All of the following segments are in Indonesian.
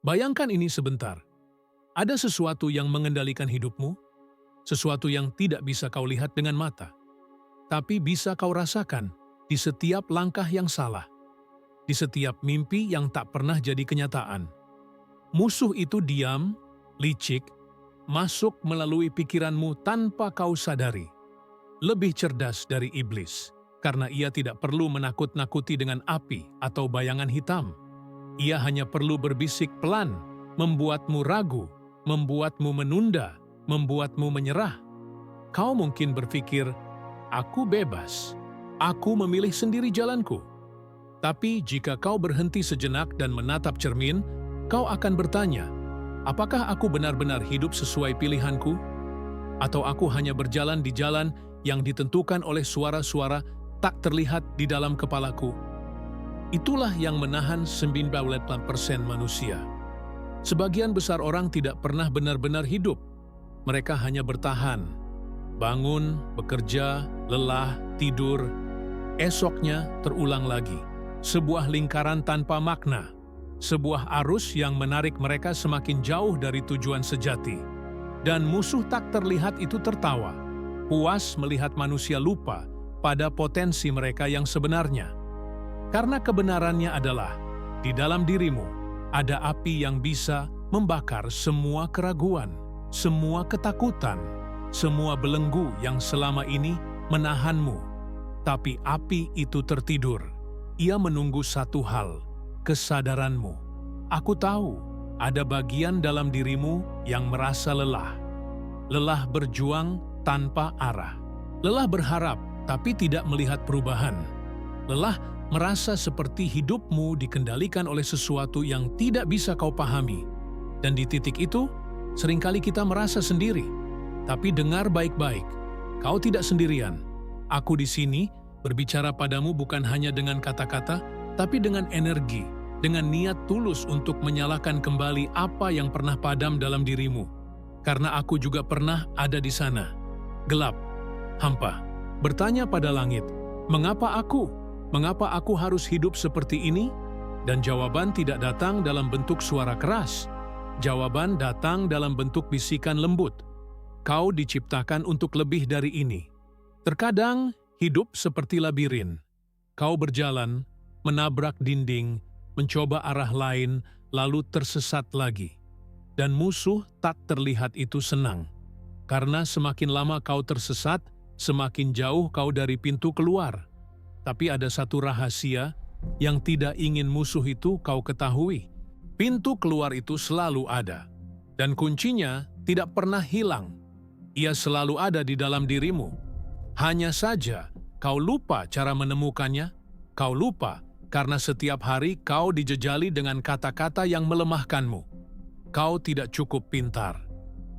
Bayangkan ini sebentar. Ada sesuatu yang mengendalikan hidupmu, sesuatu yang tidak bisa kau lihat dengan mata, tapi bisa kau rasakan di setiap langkah yang salah, di setiap mimpi yang tak pernah jadi kenyataan. Musuh itu diam, licik, masuk melalui pikiranmu tanpa kau sadari. Lebih cerdas dari iblis, karena ia tidak perlu menakut-nakuti dengan api atau bayangan hitam. Ia hanya perlu berbisik pelan, membuatmu ragu, membuatmu menunda, membuatmu menyerah. Kau mungkin berpikir, aku bebas, aku memilih sendiri jalanku. Tapi jika kau berhenti sejenak dan menatap cermin, kau akan bertanya, apakah aku benar-benar hidup sesuai pilihanku? Atau aku hanya berjalan di jalan yang ditentukan oleh suara-suara tak terlihat di dalam kepalaku? Itulah yang menahan 98% manusia. Sebagian besar orang tidak pernah benar-benar hidup. Mereka hanya bertahan. Bangun, bekerja, lelah, tidur. Esoknya terulang lagi. Sebuah lingkaran tanpa makna. Sebuah arus yang menarik mereka semakin jauh dari tujuan sejati. Dan musuh tak terlihat itu tertawa, puas melihat manusia lupa pada potensi mereka yang sebenarnya. Karena kebenarannya adalah, di dalam dirimu ada api yang bisa membakar semua keraguan, semua ketakutan, semua belenggu yang selama ini menahanmu. Tapi api itu tertidur. Ia menunggu satu hal, kesadaranmu. Aku tahu, ada bagian dalam dirimu yang merasa lelah. Lelah berjuang tanpa arah. Lelah berharap, tapi tidak melihat perubahan. Lelah merasa seperti hidupmu dikendalikan oleh sesuatu yang tidak bisa kau pahami. Dan di titik itu, seringkali kita merasa sendiri. Tapi dengar baik-baik, kau tidak sendirian. Aku di sini berbicara padamu bukan hanya dengan kata-kata, tapi dengan energi, dengan niat tulus untuk menyalakan kembali apa yang pernah padam dalam dirimu. Karena aku juga pernah ada di sana. Gelap, hampa. Bertanya pada langit, mengapa aku? Mengapa aku harus hidup seperti ini? Dan jawaban tidak datang dalam bentuk suara keras. Jawaban datang dalam bentuk bisikan lembut. Kau diciptakan untuk lebih dari ini. Terkadang, hidup seperti labirin. Kau berjalan, menabrak dinding, mencoba arah lain, lalu tersesat lagi. Dan musuh tak terlihat itu senang. Karena semakin lama kau tersesat, semakin jauh kau dari pintu keluar. Tapi ada satu rahasia yang tidak ingin musuh itu kau ketahui. Pintu keluar itu selalu ada. Dan kuncinya tidak pernah hilang. Ia selalu ada di dalam dirimu. Hanya saja kau lupa cara menemukannya. Kau lupa karena setiap hari kau dijejali dengan kata-kata yang melemahkanmu. Kau tidak cukup pintar.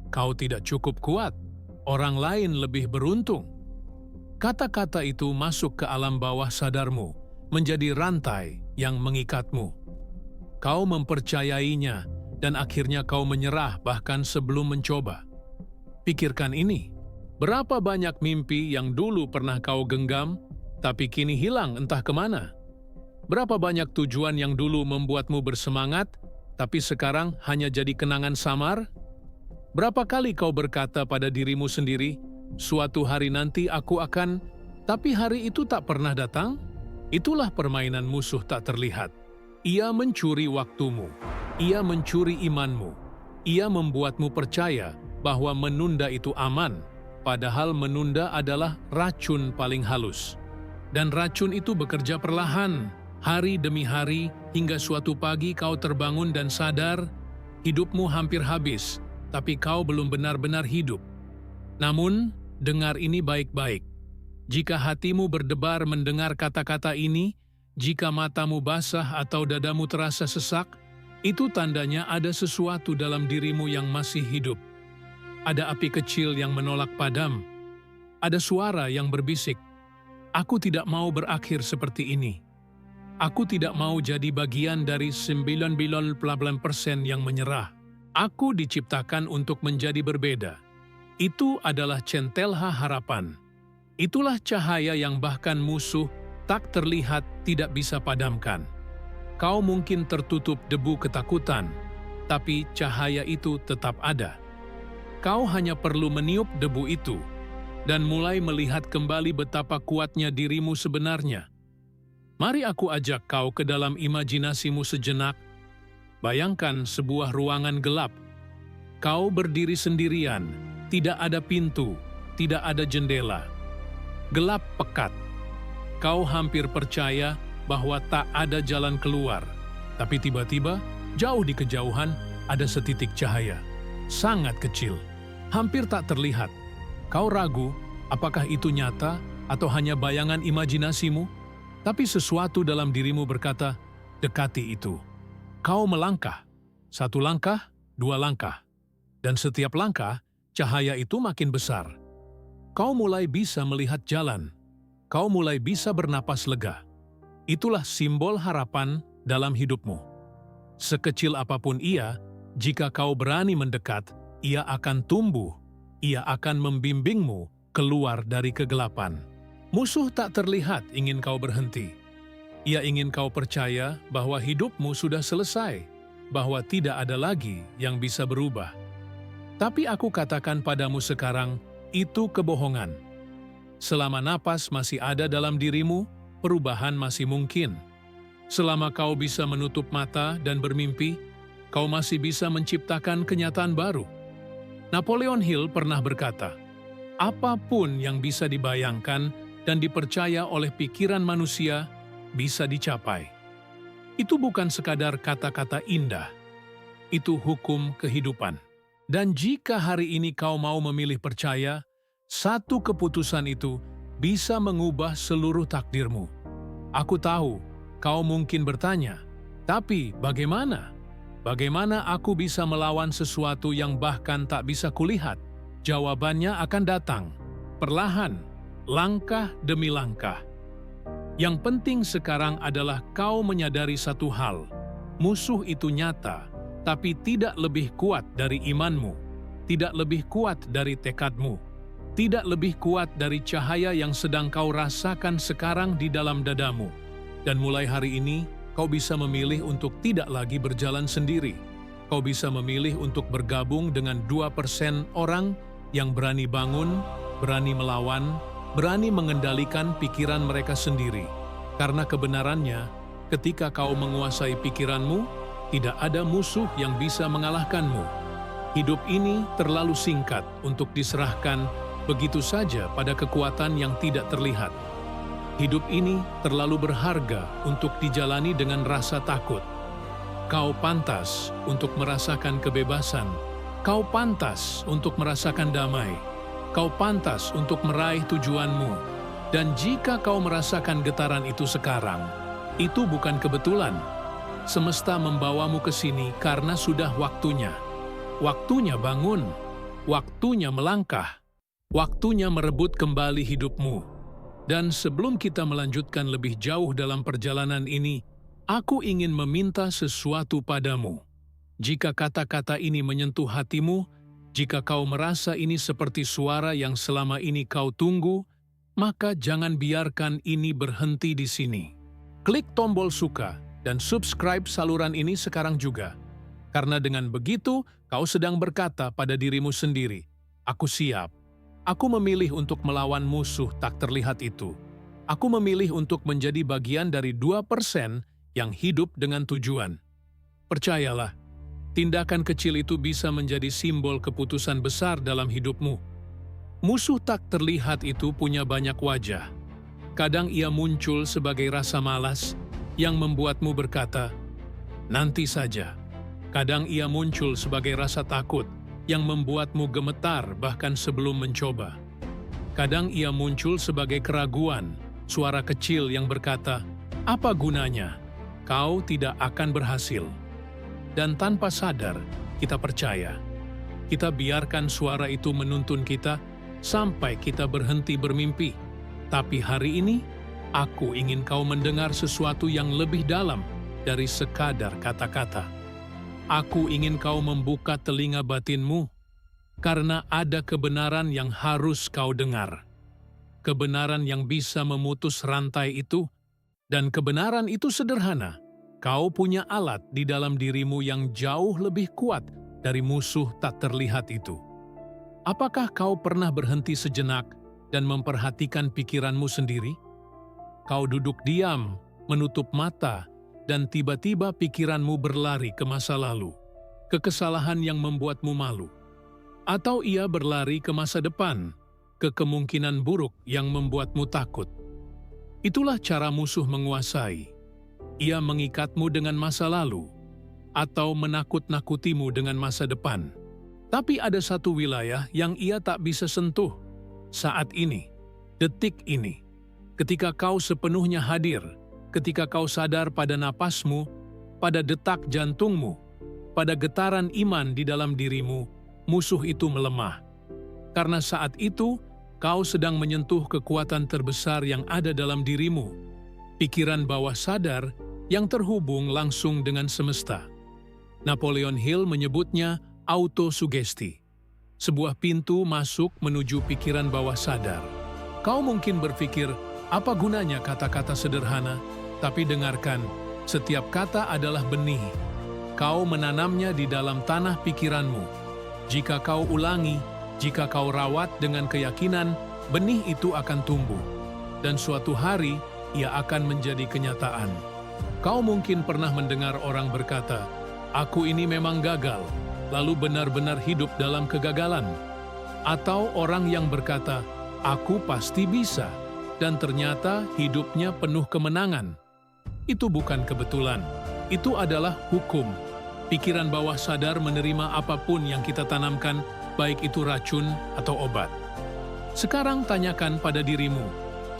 Kau tidak cukup kuat. Orang lain lebih beruntung. Kata-kata itu masuk ke alam bawah sadarmu, menjadi rantai yang mengikatmu. Kau mempercayainya, dan akhirnya kau menyerah bahkan sebelum mencoba. Pikirkan ini, berapa banyak mimpi yang dulu pernah kau genggam, tapi kini hilang entah kemana? Berapa banyak tujuan yang dulu membuatmu bersemangat, tapi sekarang hanya jadi kenangan samar? Berapa kali kau berkata pada dirimu sendiri, suatu hari nanti aku akan, tapi hari itu tak pernah datang? Itulah permainan musuh tak terlihat. Ia mencuri waktumu, ia mencuri imanmu, ia membuatmu percaya bahwa menunda itu aman, padahal menunda adalah racun paling halus. Dan racun itu bekerja perlahan, hari demi hari, hingga suatu pagi kau terbangun dan sadar, hidupmu hampir habis, tapi kau belum benar-benar hidup. Namun, dengar ini baik-baik. Jika hatimu berdebar mendengar kata-kata ini, jika matamu basah atau dadamu terasa sesak, itu tandanya ada sesuatu dalam dirimu yang masih hidup. Ada api kecil yang menolak padam. Ada suara yang berbisik, aku tidak mau berakhir seperti ini. Aku tidak mau jadi bagian dari 99% yang menyerah. Aku diciptakan untuk menjadi berbeda. Itu adalah centelha harapan. Itulah cahaya yang bahkan musuh tak terlihat tidak bisa padamkan. Kau mungkin tertutup debu ketakutan, tapi cahaya itu tetap ada. Kau hanya perlu meniup debu itu dan mulai melihat kembali betapa kuatnya dirimu sebenarnya. Mari aku ajak kau ke dalam imajinasimu sejenak. Bayangkan sebuah ruangan gelap. Kau berdiri sendirian, tidak ada pintu, tidak ada jendela. Gelap pekat. Kau hampir percaya bahwa tak ada jalan keluar. Tapi tiba-tiba, jauh di kejauhan, ada setitik cahaya. Sangat kecil, hampir tak terlihat. Kau ragu, apakah itu nyata atau hanya bayangan imajinasimu? Tapi sesuatu dalam dirimu berkata, dekati itu. Kau melangkah. 1 langkah, 2 langkah. Dan setiap langkah, cahaya itu makin besar. Kau mulai bisa melihat jalan. Kau mulai bisa bernapas lega. Itulah simbol harapan dalam hidupmu. Sekecil apapun ia, jika kau berani mendekat, ia akan tumbuh. Ia akan membimbingmu keluar dari kegelapan. Musuh tak terlihat ingin kau berhenti. Ia ingin kau percaya bahwa hidupmu sudah selesai, bahwa tidak ada lagi yang bisa berubah. Tapi aku katakan padamu sekarang, itu kebohongan. Selama napas masih ada dalam dirimu, perubahan masih mungkin. Selama kau bisa menutup mata dan bermimpi, kau masih bisa menciptakan kenyataan baru. Napoleon Hill pernah berkata, apapun yang bisa dibayangkan dan dipercaya oleh pikiran manusia bisa dicapai. Itu bukan sekadar kata-kata indah. Itu hukum kehidupan. Dan jika hari ini kau mau memilih percaya, satu keputusan itu bisa mengubah seluruh takdirmu. Aku tahu, kau mungkin bertanya, tapi bagaimana? Bagaimana aku bisa melawan sesuatu yang bahkan tak bisa kulihat? Jawabannya akan datang, perlahan, langkah demi langkah. Yang penting sekarang adalah kau menyadari satu hal, musuh itu nyata, tapi tidak lebih kuat dari imanmu, tidak lebih kuat dari tekadmu, tidak lebih kuat dari cahaya yang sedang kau rasakan sekarang di dalam dadamu. Dan mulai hari ini, kau bisa memilih untuk tidak lagi berjalan sendiri. Kau bisa memilih untuk bergabung dengan 2% orang yang berani bangun, berani melawan, berani mengendalikan pikiran mereka sendiri. Karena kebenarannya, ketika kau menguasai pikiranmu, tidak ada musuh yang bisa mengalahkanmu. Hidup ini terlalu singkat untuk diserahkan begitu saja pada kekuatan yang tidak terlihat. Hidup ini terlalu berharga untuk dijalani dengan rasa takut. Kau pantas untuk merasakan kebebasan. Kau pantas untuk merasakan damai. Kau pantas untuk meraih tujuanmu. Dan jika kau merasakan getaran itu sekarang, itu bukan kebetulan. Semesta membawamu ke sini karena sudah waktunya. Waktunya bangun, waktunya melangkah, waktunya merebut kembali hidupmu. Dan sebelum kita melanjutkan lebih jauh dalam perjalanan ini, aku ingin meminta sesuatu padamu. Jika kata-kata ini menyentuh hatimu, jika kau merasa ini seperti suara yang selama ini kau tunggu, maka jangan biarkan ini berhenti di sini. Klik tombol suka dan subscribe saluran ini sekarang juga. Karena dengan begitu, kau sedang berkata pada dirimu sendiri, aku siap. Aku memilih untuk melawan musuh tak terlihat itu. Aku memilih untuk menjadi bagian dari 2% yang hidup dengan tujuan. Percayalah, tindakan kecil itu bisa menjadi simbol keputusan besar dalam hidupmu. Musuh tak terlihat itu punya banyak wajah. Kadang ia muncul sebagai rasa malas yang membuatmu berkata, nanti saja. Kadang ia muncul sebagai rasa takut yang membuatmu gemetar bahkan sebelum mencoba. Kadang ia muncul sebagai keraguan, suara kecil yang berkata, apa gunanya? Kau tidak akan berhasil. Dan tanpa sadar, kita percaya. Kita biarkan suara itu menuntun kita sampai kita berhenti bermimpi. Tapi hari ini, aku ingin kau mendengar sesuatu yang lebih dalam dari sekadar kata-kata. Aku ingin kau membuka telinga batinmu, karena ada kebenaran yang harus kau dengar. Kebenaran yang bisa memutus rantai itu, dan kebenaran itu sederhana. Kau punya alat di dalam dirimu yang jauh lebih kuat dari musuh tak terlihat itu. Apakah kau pernah berhenti sejenak dan memperhatikan pikiranmu sendiri? Kau duduk diam, menutup mata, dan tiba-tiba pikiranmu berlari ke masa lalu, ke kesalahan yang membuatmu malu. Atau ia berlari ke masa depan, ke kemungkinan buruk yang membuatmu takut. Itulah cara musuh menguasai. Ia mengikatmu dengan masa lalu, atau menakut-nakutimu dengan masa depan. Tapi ada satu wilayah yang ia tak bisa sentuh. Saat ini, detik ini, ketika kau sepenuhnya hadir, ketika kau sadar pada napasmu, pada detak jantungmu, pada getaran iman di dalam dirimu, musuh itu melemah. Karena saat itu, kau sedang menyentuh kekuatan terbesar yang ada dalam dirimu, pikiran bawah sadar yang terhubung langsung dengan semesta. Napoleon Hill menyebutnya autosugesti, sebuah pintu masuk menuju pikiran bawah sadar. Kau mungkin berpikir, apa gunanya kata-kata sederhana? Tapi dengarkan, setiap kata adalah benih. Kau menanamnya di dalam tanah pikiranmu. Jika kau ulangi, jika kau rawat dengan keyakinan, benih itu akan tumbuh. Dan suatu hari, ia akan menjadi kenyataan. Kau mungkin pernah mendengar orang berkata, "Aku ini memang gagal," lalu benar-benar hidup dalam kegagalan. Atau orang yang berkata, "Aku pasti bisa," dan ternyata hidupnya penuh kemenangan. Itu bukan kebetulan, itu adalah hukum. Pikiran bawah sadar menerima apapun yang kita tanamkan, baik itu racun atau obat. Sekarang tanyakan pada dirimu,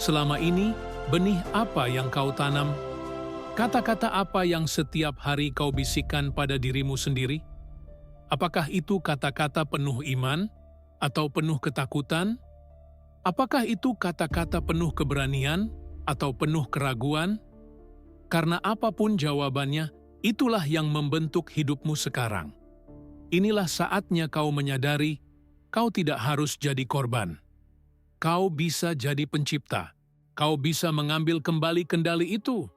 selama ini benih apa yang kau tanam? Kata-kata apa yang setiap hari kau bisikkan pada dirimu sendiri? Apakah itu kata-kata penuh iman atau penuh ketakutan? Apakah itu kata-kata penuh keberanian atau penuh keraguan? Karena apapun jawabannya, itulah yang membentuk hidupmu sekarang. Inilah saatnya kau menyadari, kau tidak harus jadi korban. Kau bisa jadi pencipta. Kau bisa mengambil kembali kendali itu.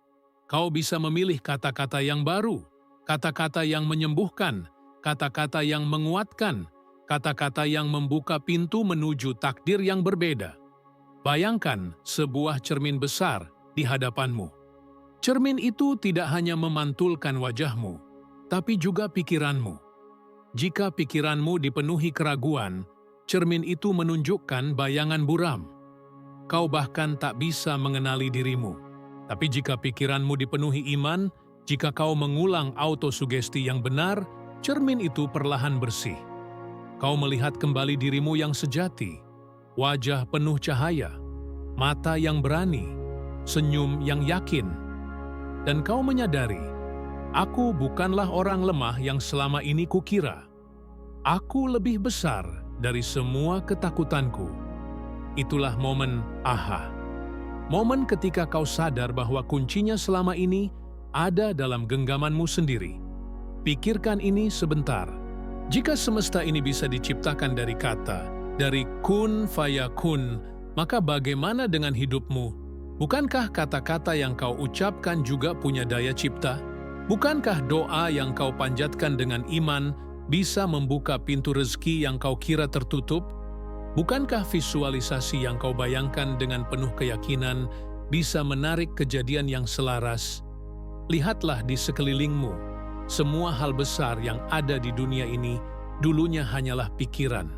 Kau bisa memilih kata-kata yang baru, kata-kata yang menyembuhkan, kata-kata yang menguatkan, kata-kata yang membuka pintu menuju takdir yang berbeda. Bayangkan sebuah cermin besar di hadapanmu. Cermin itu tidak hanya memantulkan wajahmu, tapi juga pikiranmu. Jika pikiranmu dipenuhi keraguan, cermin itu menunjukkan bayangan buram. Kau bahkan tak bisa mengenali dirimu. Tapi jika pikiranmu dipenuhi iman, jika kau mengulang autosugesti yang benar, cermin itu perlahan bersih. Kau melihat kembali dirimu yang sejati, wajah penuh cahaya, mata yang berani, senyum yang yakin. Dan kau menyadari, aku bukanlah orang lemah yang selama ini kukira. Aku lebih besar dari semua ketakutanku. Itulah momen aha. Momen ketika kau sadar bahwa kuncinya selama ini ada dalam genggamanmu sendiri. Pikirkan ini sebentar. Jika semesta ini bisa diciptakan dari kata, dari kun fayakun, maka bagaimana dengan hidupmu? Bukankah kata-kata yang kau ucapkan juga punya daya cipta? Bukankah doa yang kau panjatkan dengan iman bisa membuka pintu rezeki yang kau kira tertutup? Bukankah visualisasi yang kau bayangkan dengan penuh keyakinan bisa menarik kejadian yang selaras? Lihatlah di sekelilingmu, semua hal besar yang ada di dunia ini dulunya hanyalah pikiran.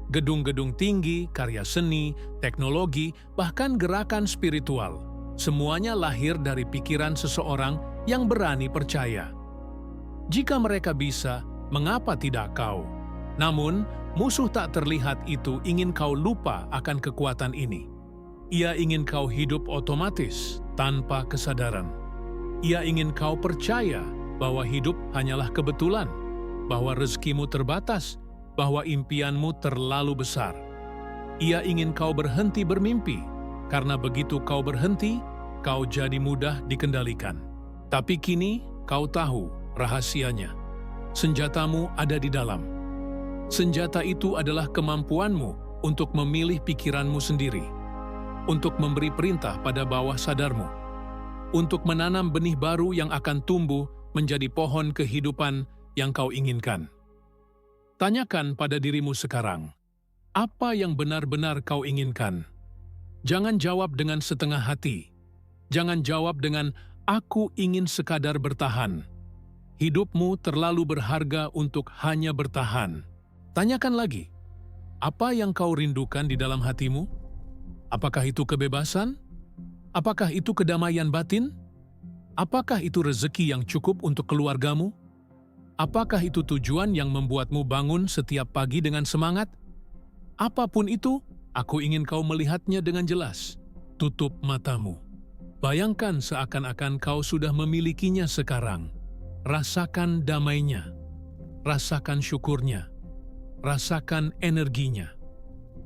Gedung-gedung tinggi, karya seni, teknologi, bahkan gerakan spiritual, semuanya lahir dari pikiran seseorang yang berani percaya. Jika mereka bisa, mengapa tidak kau? Namun, musuh tak terlihat itu ingin kau lupa akan kekuatan ini. Ia ingin kau hidup otomatis, tanpa kesadaran. Ia ingin kau percaya bahwa hidup hanyalah kebetulan, bahwa rezekimu terbatas, bahwa impianmu terlalu besar. Ia ingin kau berhenti bermimpi, karena begitu kau berhenti, kau jadi mudah dikendalikan. Tapi kini kau tahu rahasianya. Senjatamu ada di dalam. Senjata itu adalah kemampuanmu untuk memilih pikiranmu sendiri, untuk memberi perintah pada bawah sadarmu, untuk menanam benih baru yang akan tumbuh menjadi pohon kehidupan yang kau inginkan. Tanyakan pada dirimu sekarang, apa yang benar-benar kau inginkan? Jangan jawab dengan setengah hati. Jangan jawab dengan, aku ingin sekadar bertahan. Hidupmu terlalu berharga untuk hanya bertahan. Tanyakan lagi, apa yang kau rindukan di dalam hatimu? Apakah itu kebebasan? Apakah itu kedamaian batin? Apakah itu rezeki yang cukup untuk keluargamu? Apakah itu tujuan yang membuatmu bangun setiap pagi dengan semangat? Apapun itu, aku ingin kau melihatnya dengan jelas. Tutup matamu. Bayangkan seakan-akan kau sudah memilikinya sekarang. Rasakan damainya. Rasakan syukurnya. Rasakan energinya.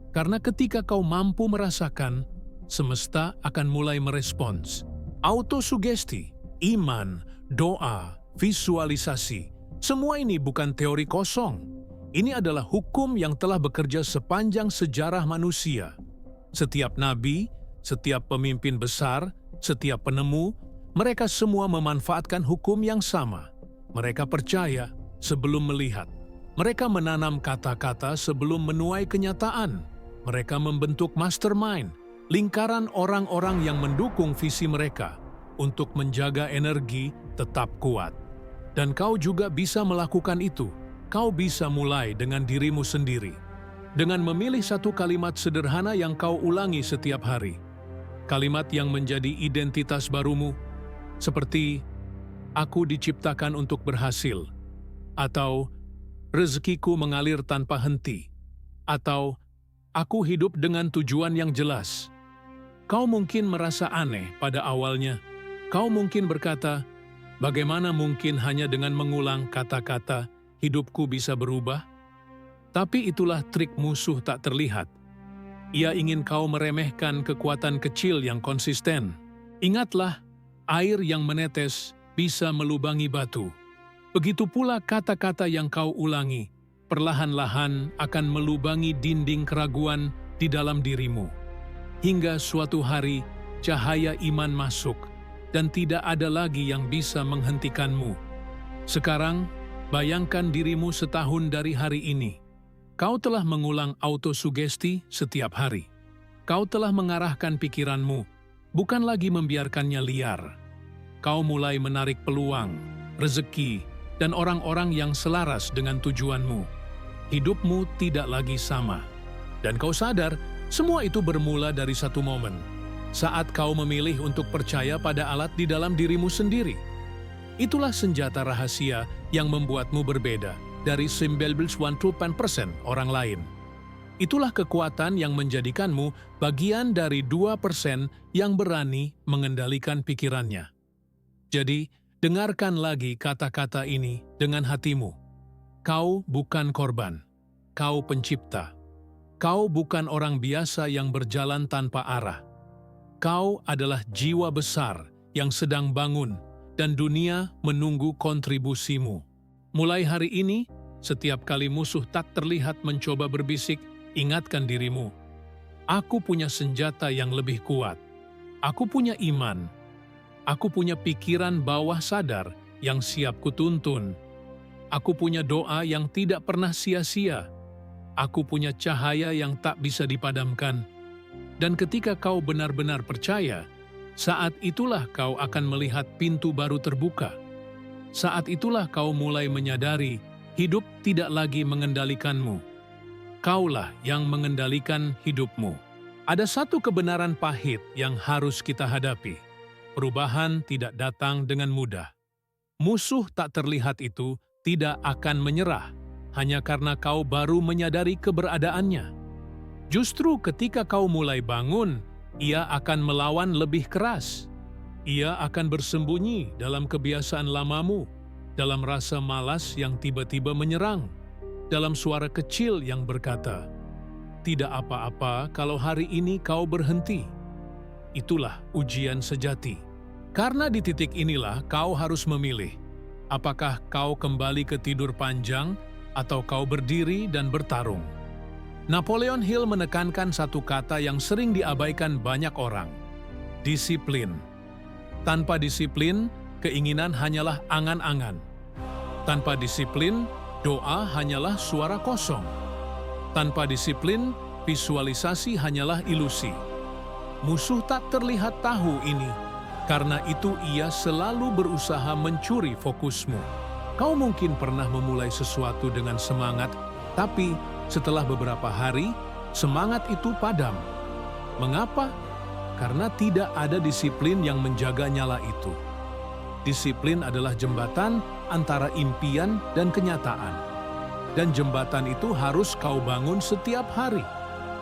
Karena ketika kau mampu merasakan, semesta akan mulai merespons. Autosugesti, iman, doa, visualisasi, semua ini bukan teori kosong. Ini adalah hukum yang telah bekerja sepanjang sejarah manusia. Setiap nabi, setiap pemimpin besar, setiap penemu, mereka semua memanfaatkan hukum yang sama. Mereka percaya sebelum melihat. Mereka menanam kata-kata sebelum menuai kenyataan. Mereka membentuk mastermind, lingkaran orang-orang yang mendukung visi mereka untuk menjaga energi tetap kuat. Dan kau juga bisa melakukan itu. Kau bisa mulai dengan dirimu sendiri, dengan memilih satu kalimat sederhana yang kau ulangi setiap hari. Kalimat yang menjadi identitas barumu, seperti "Aku diciptakan untuk berhasil", atau "Rezekiku mengalir tanpa henti", atau "Aku hidup dengan tujuan yang jelas". Kau mungkin merasa aneh pada awalnya. Kau mungkin berkata, "Bagaimana mungkin hanya dengan mengulang kata-kata hidupku bisa berubah?" Tapi itulah trik musuh tak terlihat. Ia ingin kau meremehkan kekuatan kecil yang konsisten. Ingatlah, air yang menetes bisa melubangi batu. Begitu pula kata-kata yang kau ulangi, perlahan-lahan akan melubangi dinding keraguan di dalam dirimu. Hingga suatu hari, cahaya iman masuk, dan tidak ada lagi yang bisa menghentikanmu. Sekarang, bayangkan dirimu setahun dari hari ini. Kau telah mengulang autosugesti setiap hari. Kau telah mengarahkan pikiranmu, bukan lagi membiarkannya liar. Kau mulai menarik peluang, rezeki, dan orang-orang yang selaras dengan tujuanmu. Hidupmu tidak lagi sama. Dan kau sadar, semua itu bermula dari satu momen. Saat kau memilih untuk percaya pada alat di dalam dirimu sendiri. Itulah senjata rahasia yang membuatmu berbeda dari 91% orang lain. Itulah kekuatan yang menjadikanmu bagian dari 2% yang berani mengendalikan pikirannya. Jadi, dengarkan lagi kata-kata ini dengan hatimu. Kau bukan korban. Kau pencipta. Kau bukan orang biasa yang berjalan tanpa arah. Kau adalah jiwa besar yang sedang bangun, dan dunia menunggu kontribusimu. Mulai hari ini, setiap kali musuh tak terlihat mencoba berbisik, ingatkan dirimu, aku punya senjata yang lebih kuat. Aku punya iman. Aku punya pikiran bawah sadar yang siap kutuntun. Aku punya doa yang tidak pernah sia-sia. Aku punya cahaya yang tak bisa dipadamkan. Dan ketika kau benar-benar percaya, saat itulah kau akan melihat pintu baru terbuka. Saat itulah kau mulai menyadari hidup tidak lagi mengendalikanmu. Kaulah yang mengendalikan hidupmu. Ada satu kebenaran pahit yang harus kita hadapi. Perubahan tidak datang dengan mudah. Musuh tak terlihat itu tidak akan menyerah hanya karena kau baru menyadari keberadaannya. Justru ketika kau mulai bangun, ia akan melawan lebih keras. Ia akan bersembunyi dalam kebiasaan lamamu, dalam rasa malas yang tiba-tiba menyerang, dalam suara kecil yang berkata, "Tidak apa-apa kalau hari ini kau berhenti." Itulah ujian sejati. Karena di titik inilah kau harus memilih, apakah kau kembali ke tidur panjang atau kau berdiri dan bertarung. Napoleon Hill menekankan satu kata yang sering diabaikan banyak orang, disiplin. Tanpa disiplin, keinginan hanyalah angan-angan. Tanpa disiplin, doa hanyalah suara kosong. Tanpa disiplin, visualisasi hanyalah ilusi. Musuh tak terlihat tahu ini, karena itu ia selalu berusaha mencuri fokusmu. Kau mungkin pernah memulai sesuatu dengan semangat, tapi setelah beberapa hari, semangat itu padam. Mengapa? Karena tidak ada disiplin yang menjaga nyala itu. Disiplin adalah jembatan antara impian dan kenyataan. Dan jembatan itu harus kau bangun setiap hari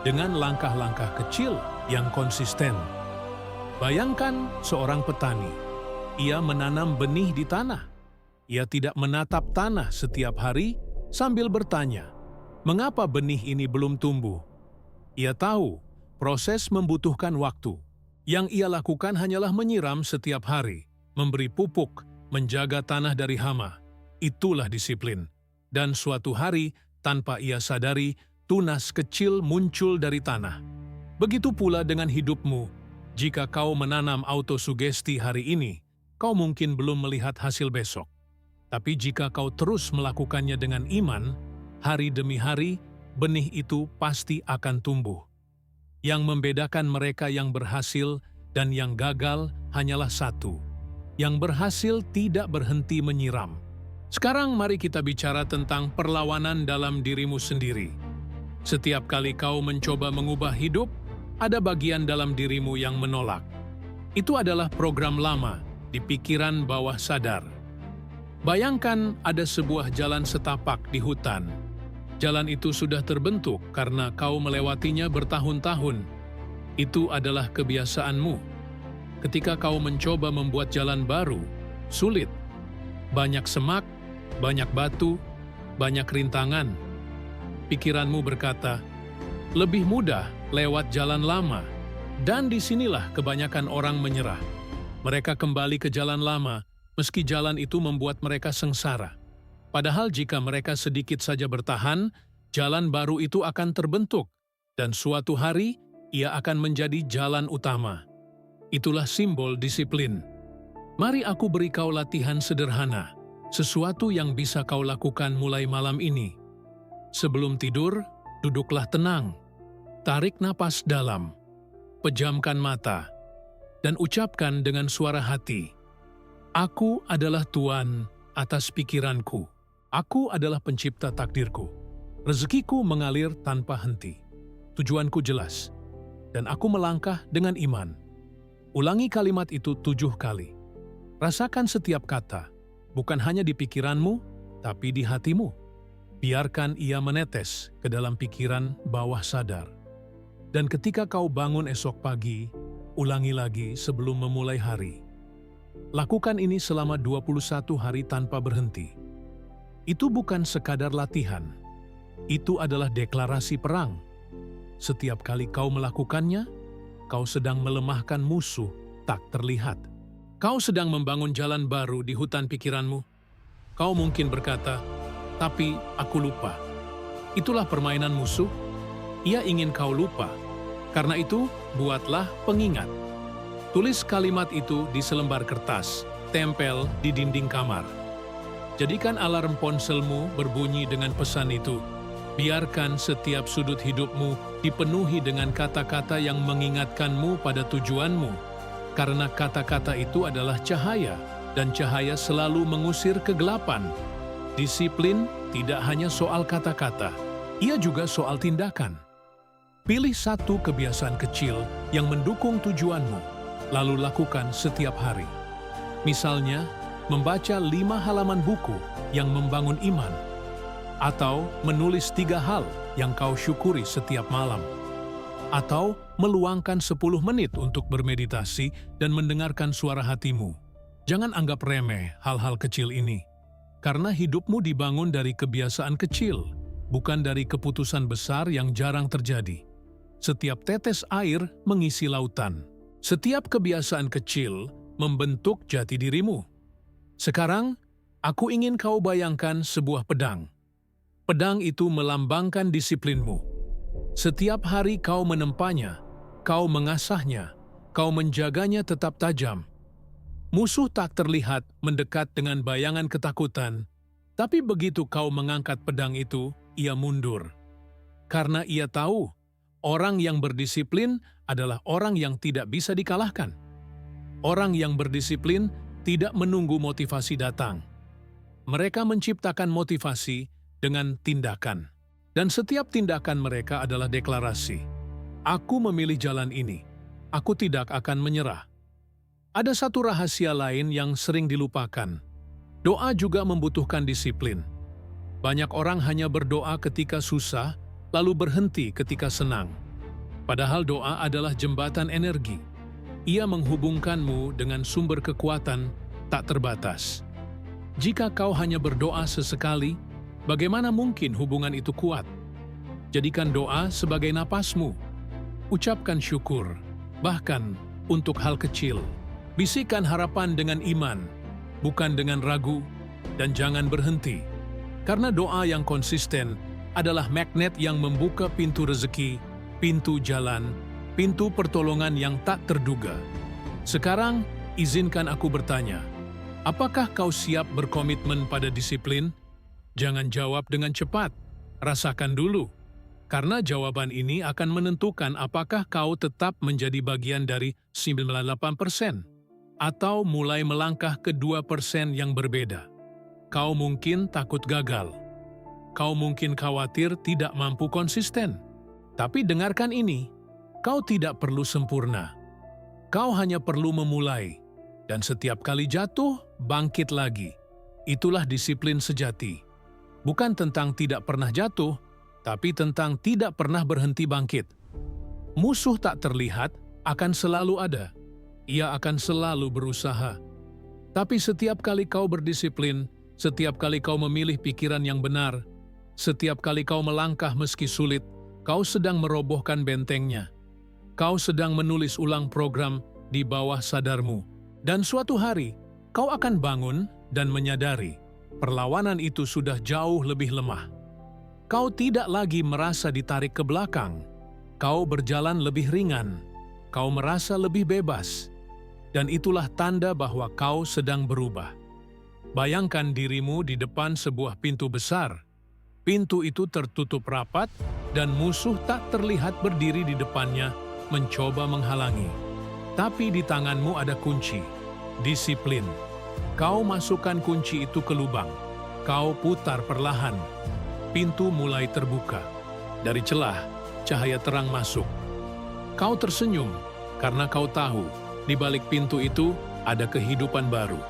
dengan langkah-langkah kecil yang konsisten. Bayangkan seorang petani. Ia menanam benih di tanah. Ia tidak menatap tanah setiap hari sambil bertanya, "Mengapa benih ini belum tumbuh?" Ia tahu proses membutuhkan waktu. Yang ia lakukan hanyalah menyiram setiap hari, memberi pupuk, menjaga tanah dari hama. Itulah disiplin. Dan suatu hari, tanpa ia sadari, tunas kecil muncul dari tanah. Begitu pula dengan hidupmu. Jika kau menanam autosugesti hari ini, kau mungkin belum melihat hasil besok. Tapi jika kau terus melakukannya dengan iman, hari demi hari, benih itu pasti akan tumbuh. Yang membedakan mereka yang berhasil dan yang gagal hanyalah satu. Yang berhasil tidak berhenti menyiram. Sekarang mari kita bicara tentang perlawanan dalam dirimu sendiri. Setiap kali kau mencoba mengubah hidup, ada bagian dalam dirimu yang menolak. Itu adalah program lama di pikiran bawah sadar. Bayangkan ada sebuah jalan setapak di hutan. Jalan itu sudah terbentuk karena kau melewatinya bertahun-tahun. Itu adalah kebiasaanmu. Ketika kau mencoba membuat jalan baru, sulit. Banyak semak, banyak batu, banyak rintangan. Pikiranmu berkata, lebih mudah lewat jalan lama. Dan disinilah kebanyakan orang menyerah. Mereka kembali ke jalan lama, meski jalan itu membuat mereka sengsara. Padahal jika mereka sedikit saja bertahan, jalan baru itu akan terbentuk, dan suatu hari ia akan menjadi jalan utama. Itulah simbol disiplin. Mari aku beri kau latihan sederhana, sesuatu yang bisa kau lakukan mulai malam ini. Sebelum tidur, duduklah tenang, tarik napas dalam, pejamkan mata, dan ucapkan dengan suara hati, "Aku adalah Tuan atas pikiranku. Aku adalah pencipta takdirku. Rezekiku mengalir tanpa henti. Tujuanku jelas, dan aku melangkah dengan iman." Ulangi kalimat itu 7 kali. Rasakan setiap kata, bukan hanya di pikiranmu, tapi di hatimu. Biarkan ia menetes ke dalam pikiran bawah sadar. Dan ketika kau bangun esok pagi, ulangi lagi sebelum memulai hari. Lakukan ini selama 21 hari tanpa berhenti. Itu bukan sekadar latihan. Itu adalah deklarasi perang. Setiap kali kau melakukannya, kau sedang melemahkan musuh tak terlihat. Kau sedang membangun jalan baru di hutan pikiranmu. Kau mungkin berkata, "Tapi aku lupa." Itulah permainan musuh. Ia ingin kau lupa. Karena itu, buatlah pengingat. Tulis kalimat itu di selembar kertas, tempel di dinding kamar. Jadikan alarm ponselmu berbunyi dengan pesan itu. Biarkan setiap sudut hidupmu dipenuhi dengan kata-kata yang mengingatkanmu pada tujuanmu. Karena kata-kata itu adalah cahaya, dan cahaya selalu mengusir kegelapan. Disiplin tidak hanya soal kata-kata, ia juga soal tindakan. Pilih satu kebiasaan kecil yang mendukung tujuanmu, lalu lakukan setiap hari. Misalnya, membaca 5 halaman buku yang membangun iman, atau menulis 3 hal yang kau syukuri setiap malam, atau meluangkan 10 menit untuk bermeditasi dan mendengarkan suara hatimu. Jangan anggap remeh hal-hal kecil ini, karena hidupmu dibangun dari kebiasaan kecil, bukan dari keputusan besar yang jarang terjadi. Setiap tetes air mengisi lautan. Setiap kebiasaan kecil membentuk jati dirimu. Sekarang, aku ingin kau bayangkan sebuah pedang. Pedang itu melambangkan disiplinmu. Setiap hari kau menempanya, kau mengasahnya, kau menjaganya tetap tajam. Musuh tak terlihat mendekat dengan bayangan ketakutan, tapi begitu kau mengangkat pedang itu, ia mundur. Karena ia tahu, orang yang berdisiplin adalah orang yang tidak bisa dikalahkan. Orang yang berdisiplin tidak menunggu motivasi datang. Mereka menciptakan motivasi dengan tindakan. Dan setiap tindakan mereka adalah deklarasi. Aku memilih jalan ini. Aku tidak akan menyerah. Ada satu rahasia lain yang sering dilupakan. Doa juga membutuhkan disiplin. Banyak orang hanya berdoa ketika susah, lalu berhenti ketika senang. Padahal doa adalah jembatan energi. Ia menghubungkanmu dengan sumber kekuatan tak terbatas. Jika kau hanya berdoa sesekali, bagaimana mungkin hubungan itu kuat? Jadikan doa sebagai napasmu. Ucapkan syukur, bahkan untuk hal kecil. Bisikan harapan dengan iman, bukan dengan ragu, dan jangan berhenti. Karena doa yang konsisten adalah magnet yang membuka pintu rezeki, pintu jalan, pintu pertolongan yang tak terduga. Sekarang, izinkan aku bertanya, apakah kau siap berkomitmen pada disiplin? Jangan jawab dengan cepat, rasakan dulu. Karena jawaban ini akan menentukan apakah kau tetap menjadi bagian dari 98%. Atau mulai melangkah ke 2% yang berbeda. Kau mungkin takut gagal. Kau mungkin khawatir tidak mampu konsisten. Tapi dengarkan ini, kau tidak perlu sempurna. Kau hanya perlu memulai. Dan setiap kali jatuh, bangkit lagi. Itulah disiplin sejati. Bukan tentang tidak pernah jatuh, tapi tentang tidak pernah berhenti bangkit. Musuh tak terlihat akan selalu ada. Ia akan selalu berusaha. Tapi setiap kali kau berdisiplin, setiap kali kau memilih pikiran yang benar, setiap kali kau melangkah meski sulit, kau sedang merobohkan bentengnya. Kau sedang menulis ulang program di bawah sadarmu. Dan suatu hari, kau akan bangun dan menyadari, perlawanan itu sudah jauh lebih lemah. Kau tidak lagi merasa ditarik ke belakang. Kau berjalan lebih ringan. Kau merasa lebih bebas. Dan itulah tanda bahwa kau sedang berubah. Bayangkan dirimu di depan sebuah pintu besar. Pintu itu tertutup rapat dan musuh tak terlihat berdiri di depannya, mencoba menghalangi. Tapi di tanganmu ada kunci, disiplin. Kau masukkan kunci itu ke lubang. Kau putar perlahan. Pintu mulai terbuka. Dari celah, cahaya terang masuk. Kau tersenyum karena kau tahu di balik pintu itu ada kehidupan baru.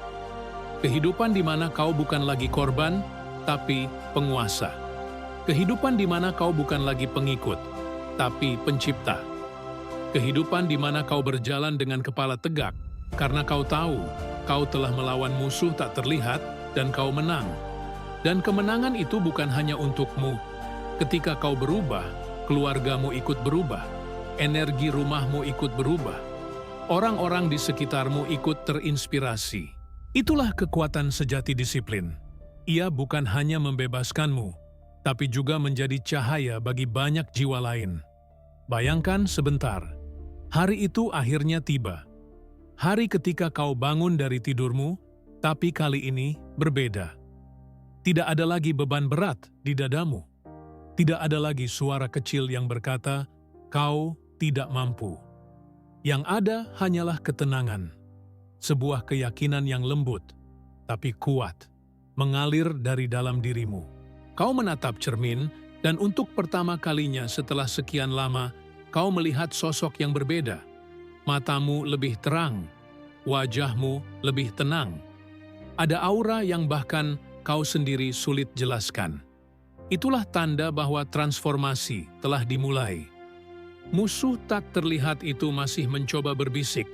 Kehidupan di mana kau bukan lagi korban, tapi penguasa. Kehidupan di mana kau bukan lagi pengikut, tapi pencipta. Kehidupan di mana kau berjalan dengan kepala tegak, karena kau tahu kau telah melawan musuh tak terlihat dan kau menang. Dan kemenangan itu bukan hanya untukmu. Ketika kau berubah, keluargamu ikut berubah. Energi rumahmu ikut berubah. Orang-orang di sekitarmu ikut terinspirasi. Itulah kekuatan sejati disiplin. Ia bukan hanya membebaskanmu, tapi juga menjadi cahaya bagi banyak jiwa lain. Bayangkan sebentar, hari itu akhirnya tiba. Hari ketika kau bangun dari tidurmu, tapi kali ini berbeda. Tidak ada lagi beban berat di dadamu. Tidak ada lagi suara kecil yang berkata, kau tidak mampu. Yang ada hanyalah ketenangan, sebuah keyakinan yang lembut, tapi kuat, mengalir dari dalam dirimu. Kau menatap cermin, dan untuk pertama kalinya setelah sekian lama, kau melihat sosok yang berbeda. Matamu lebih terang, wajahmu lebih tenang. Ada aura yang bahkan kau sendiri sulit jelaskan. Itulah tanda bahwa transformasi telah dimulai. Musuh tak terlihat itu masih mencoba berbisik,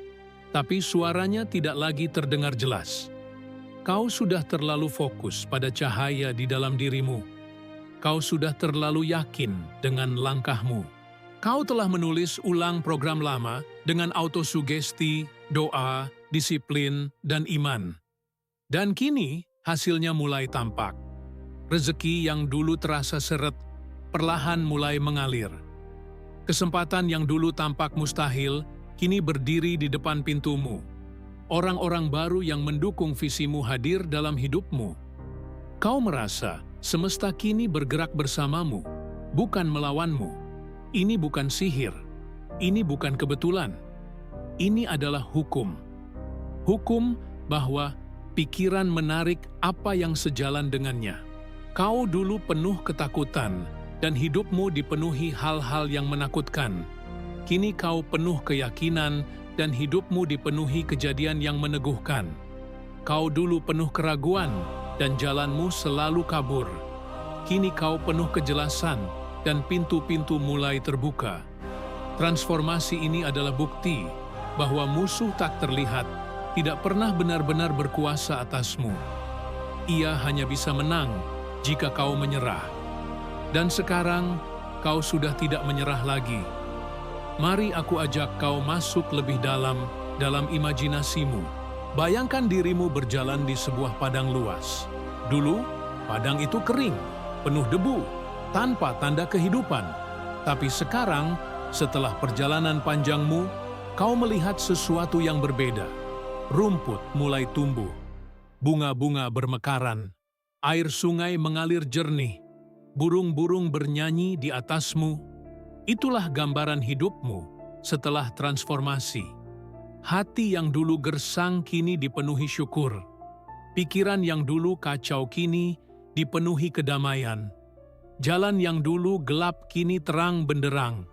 tapi suaranya tidak lagi terdengar jelas. Kau sudah terlalu fokus pada cahaya di dalam dirimu. Kau sudah terlalu yakin dengan langkahmu. Kau telah menulis ulang program lama dengan autosugesti, doa, disiplin, dan iman. Dan kini hasilnya mulai tampak. Rezeki yang dulu terasa seret, perlahan mulai mengalir. Kesempatan yang dulu tampak mustahil, kini berdiri di depan pintumu. Orang-orang baru yang mendukung visimu hadir dalam hidupmu. Kau merasa semesta kini bergerak bersamamu, bukan melawanmu. Ini bukan sihir, ini bukan kebetulan. Ini adalah hukum. Hukum bahwa pikiran menarik apa yang sejalan dengannya. Kau dulu penuh ketakutan dan hidupmu dipenuhi hal-hal yang menakutkan. Kini kau penuh keyakinan dan hidupmu dipenuhi kejadian yang meneguhkan. Kau dulu penuh keraguan dan jalanmu selalu kabur. Kini kau penuh kejelasan dan pintu-pintu mulai terbuka. Transformasi ini adalah bukti bahwa musuh tak terlihat tidak pernah benar-benar berkuasa atasmu. Ia hanya bisa menang jika kau menyerah. Dan sekarang kau sudah tidak menyerah lagi. Mari aku ajak kau masuk lebih dalam imajinasimu. Bayangkan dirimu berjalan di sebuah padang luas. Dulu, padang itu kering, penuh debu, tanpa tanda kehidupan. Tapi sekarang, setelah perjalanan panjangmu, kau melihat sesuatu yang berbeda. Rumput mulai tumbuh, bunga-bunga bermekaran, air sungai mengalir jernih, burung-burung bernyanyi di atasmu. Itulah gambaran hidupmu setelah transformasi. Hati yang dulu gersang kini dipenuhi syukur. Pikiran yang dulu kacau kini dipenuhi kedamaian. Jalan yang dulu gelap kini terang benderang.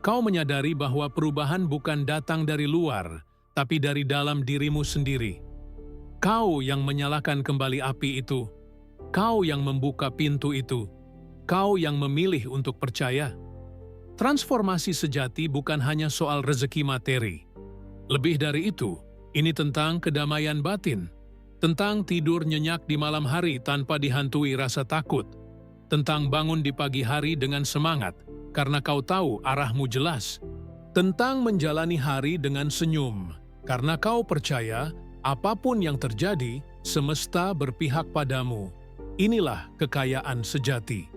Kau menyadari bahwa perubahan bukan datang dari luar, tapi dari dalam dirimu sendiri. Kau yang menyalakan kembali api itu. Kau yang membuka pintu itu. Kau yang memilih untuk percaya. Transformasi sejati bukan hanya soal rezeki materi. Lebih dari itu, ini tentang kedamaian batin, tentang tidur nyenyak di malam hari tanpa dihantui rasa takut, tentang bangun di pagi hari dengan semangat karena kau tahu arahmu jelas, tentang menjalani hari dengan senyum karena kau percaya apapun yang terjadi, semesta berpihak padamu. Inilah kekayaan sejati.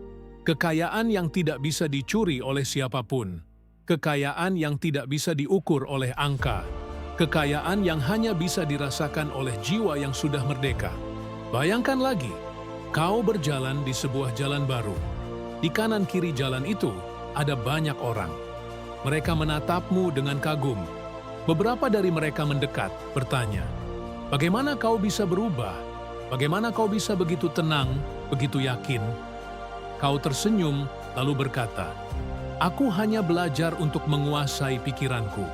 Kekayaan yang tidak bisa dicuri oleh siapapun. Kekayaan yang tidak bisa diukur oleh angka. Kekayaan yang hanya bisa dirasakan oleh jiwa yang sudah merdeka. Bayangkan lagi, kau berjalan di sebuah jalan baru. Di kanan kiri jalan itu, ada banyak orang. Mereka menatapmu dengan kagum. Beberapa dari mereka mendekat, bertanya, "Bagaimana kau bisa berubah? Bagaimana kau bisa begitu tenang, begitu yakin?" Kau tersenyum, lalu berkata, "Aku hanya belajar untuk menguasai pikiranku.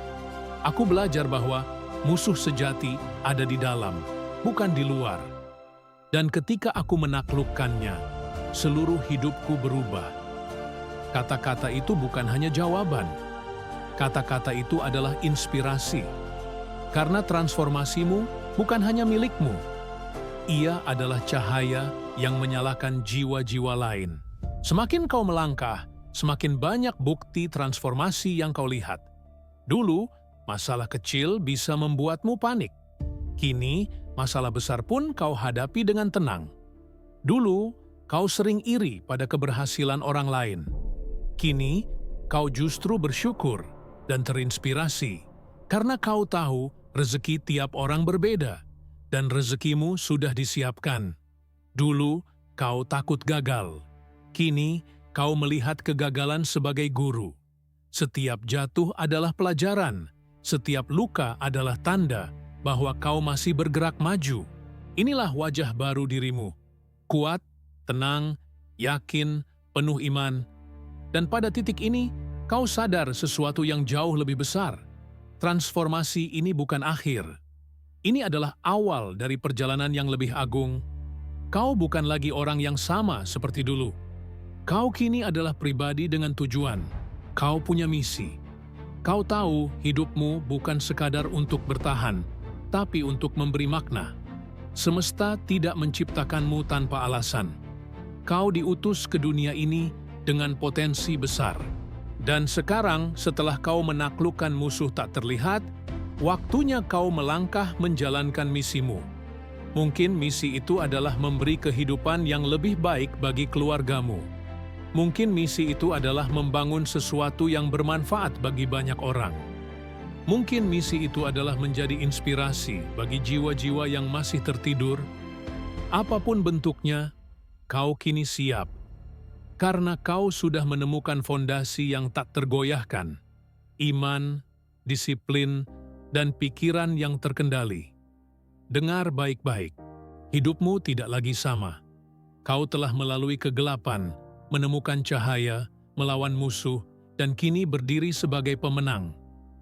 Aku belajar bahwa musuh sejati ada di dalam, bukan di luar. Dan ketika aku menaklukkannya, seluruh hidupku berubah." Kata-kata itu bukan hanya jawaban. Kata-kata itu adalah inspirasi. Karena transformasimu bukan hanya milikmu. Ia adalah cahaya yang menyalakan jiwa-jiwa lain. Semakin kau melangkah, semakin banyak bukti transformasi yang kau lihat. Dulu, masalah kecil bisa membuatmu panik. Kini, masalah besar pun kau hadapi dengan tenang. Dulu, kau sering iri pada keberhasilan orang lain. Kini, kau justru bersyukur dan terinspirasi karena kau tahu rezeki tiap orang berbeda dan rezekimu sudah disiapkan. Dulu, kau takut gagal. Kini, kau melihat kegagalan sebagai guru. Setiap jatuh adalah pelajaran. Setiap luka adalah tanda bahwa kau masih bergerak maju. Inilah wajah baru dirimu. Kuat, tenang, yakin, penuh iman. Dan pada titik ini, kau sadar sesuatu yang jauh lebih besar. Transformasi ini bukan akhir. Ini adalah awal dari perjalanan yang lebih agung. Kau bukan lagi orang yang sama seperti dulu. Kau kini adalah pribadi dengan tujuan. Kau punya misi. Kau tahu hidupmu bukan sekadar untuk bertahan, tapi untuk memberi makna. Semesta tidak menciptakanmu tanpa alasan. Kau diutus ke dunia ini dengan potensi besar. Dan sekarang, setelah kau menaklukkan musuh tak terlihat, waktunya kau melangkah menjalankan misimu. Mungkin misi itu adalah memberi kehidupan yang lebih baik bagi keluargamu. Mungkin misi itu adalah membangun sesuatu yang bermanfaat bagi banyak orang. Mungkin misi itu adalah menjadi inspirasi bagi jiwa-jiwa yang masih tertidur. Apapun bentuknya, kau kini siap. Karena kau sudah menemukan fondasi yang tak tergoyahkan. Iman, disiplin, dan pikiran yang terkendali. Dengar baik-baik, hidupmu tidak lagi sama. Kau telah melalui kegelapan, menemukan cahaya, melawan musuh, dan kini berdiri sebagai pemenang.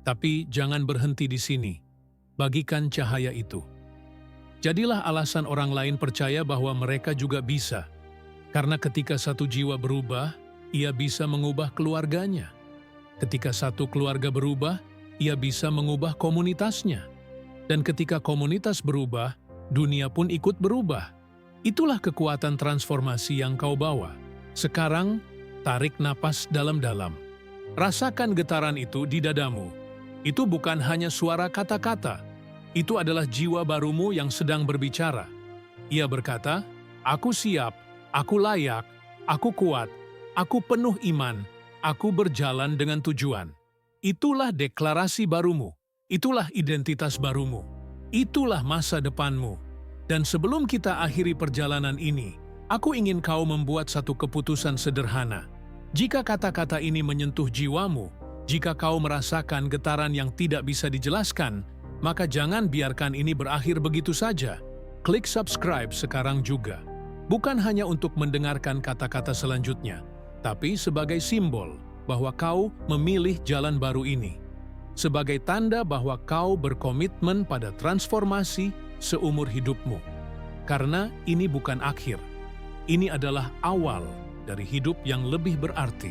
Tapi jangan berhenti di sini. Bagikan cahaya itu. Jadilah alasan orang lain percaya bahwa mereka juga bisa. Karena ketika satu jiwa berubah, ia bisa mengubah keluarganya. Ketika satu keluarga berubah, ia bisa mengubah komunitasnya. Dan ketika komunitas berubah, dunia pun ikut berubah. Itulah kekuatan transformasi yang kau bawa. Sekarang, tarik napas dalam-dalam. Rasakan getaran itu di dadamu. Itu bukan hanya suara kata-kata. Itu adalah jiwa barumu yang sedang berbicara. Ia berkata, "Aku siap, aku layak, aku kuat, aku penuh iman, aku berjalan dengan tujuan." Itulah deklarasi barumu. Itulah identitas barumu. Itulah masa depanmu. Dan sebelum kita akhiri perjalanan ini, aku ingin kau membuat satu keputusan sederhana. Jika kata-kata ini menyentuh jiwamu, jika kau merasakan getaran yang tidak bisa dijelaskan, maka jangan biarkan ini berakhir begitu saja. Klik subscribe sekarang juga. Bukan hanya untuk mendengarkan kata-kata selanjutnya, tapi sebagai simbol bahwa kau memilih jalan baru ini. Sebagai tanda bahwa kau berkomitmen pada transformasi seumur hidupmu. Karena ini bukan akhir. Ini adalah awal dari hidup yang lebih berarti.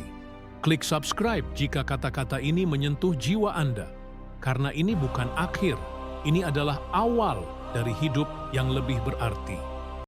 Klik subscribe jika kata-kata ini menyentuh jiwa Anda. Karena ini bukan akhir, ini adalah awal dari hidup yang lebih berarti.